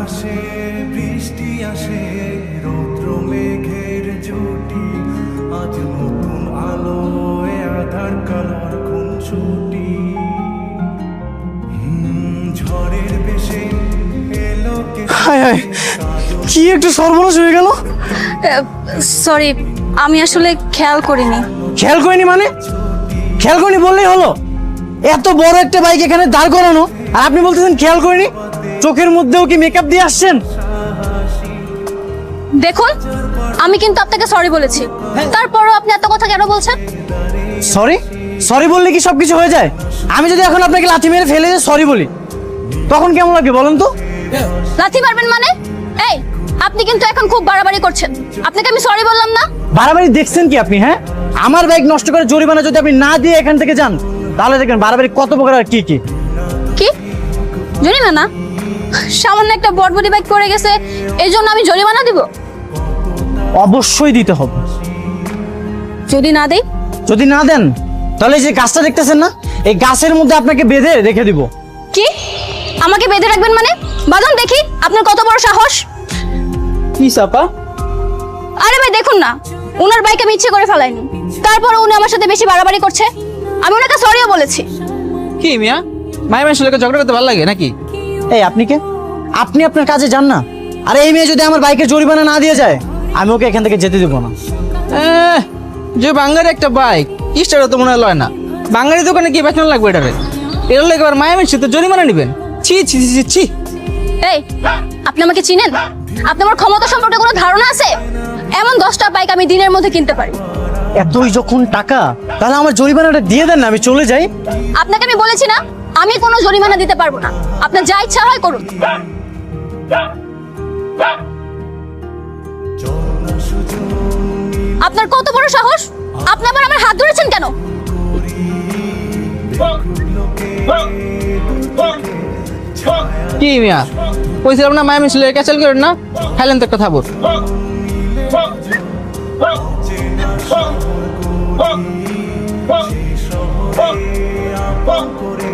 আকাশে বৃষ্টি আসে, রৌদ্র মেঘের জুটি, আজ নতুন আলোয় আধার কালোর খুনসুটি। ঝড়ের বেশে এলো হায় হায়, কি একটু সর্বনাশ হয়ে গেল। সরি, আমি আসলে খেয়াল করিনি। খেয়াল করিনি মানে? খেয়াল করিনি বললেই হলো? এত বড় একটা বাইক এখানে দাঁড় করানো আর আপনি বলতেছেন খেয়াল করিনি? চোখের মধ্যেও কি মেকআপ দিয়ে আসছেন? দেখুন, আমি কিন্তু আপনাকে সরি বলেছি, তারপরও আপনি এত কথা কেন বলছেন? সরি সরি বললে কি সবকিছু হয়ে যায়? আমি যদি এখন আপনাকে লাথি মেরে ফেলে সরি বলি তখন কেমন লাগবে বলেন তো? লাথি মারবেন মানে? এই, আপনি কিন্তু এখন খুব বাড়াবাড়ি করছেন। আপনাকে আমি সরি বললাম না? বাড়াবাড়ি দেখছেন কি আপনি? হ্যাঁ, আমার বাইক নষ্ট করে জরিমানা যদি আপনি না দিয়ে এখান থেকে যান তাহলে দেখবেন বাড়াবাড়ি কত প্রকার আর কি কি। কি জরিমানা? সামান্য একটা বড়বড়ি বাইক পড়ে গেছে এই জন্য আমি জরিমানা দিব? অবশ্যই দিতে হবে। যদি না দেই? যদি না দেন তাহলে এই যে গাছটা দেখতেছেন না, এই গাছের মধ্যে আপনাকে বেঁধে রেখে দিব। কি আমাকে বেঁধে রাখবেন মানে? বাঁধন দেখি আপনার কত বড় সাহস। কি চাপা? আরে ভাই দেখুন না, ওনার বাইক আমি ইচ্ছে করে ফেলাইনি, তারপর উনি আমার সাথে বেশি বাড়াবাড়ি করছে। আমি ওনাকে সরিও বলেছি। কি মিয়া, মায়ের মেয়ের সাথে ঝগড়া করতে ভালো লাগে নাকি? এই আপনি কে? আপনি আপনার কাজে যান না। আর এই মেয়ে যদি আমার বাইকের জরিমানা না দিয়ে যায় আমি ওকে এখান থেকে যেতে দেবো না। যে বাঙালি একটা বাইক স্টারও তো মনে হয় লয় না। বাঙালি দোকানে কি বেতন লাগবে এটারে? এর লাগে আবার মায়ের মেয়ের সাথে জরিমানা নেবেন? ছি ছি ছি ছি ছি। এই, আপনি আমাকে চিনেন? আপনার আমার ক্ষমতা সম্পর্কে কোনো ধারণা আছে? এমন 10টা বাইক আমি দিনের মধ্যে কিনতে পারি। এতই যখন টাকা তাহলে আমার জরিমানাটা দিয়ে দেন না, আমি চলে যাই। আপনাকে আমি বলেছি না, আমি কোনো জরিমানা দিতে পারবো না। আপনার যা ইচ্ছা হয় করুন। আপনার কত বড় সাহস? আপনি আবার আমার হাত ধরেছেন কেন? কি মিয়া, কইছিলাম না মায়ের মেয়ের সাথে ক্যাচাল করেন না, খাইলেন তো একটা থাবর। শহরে আপন করে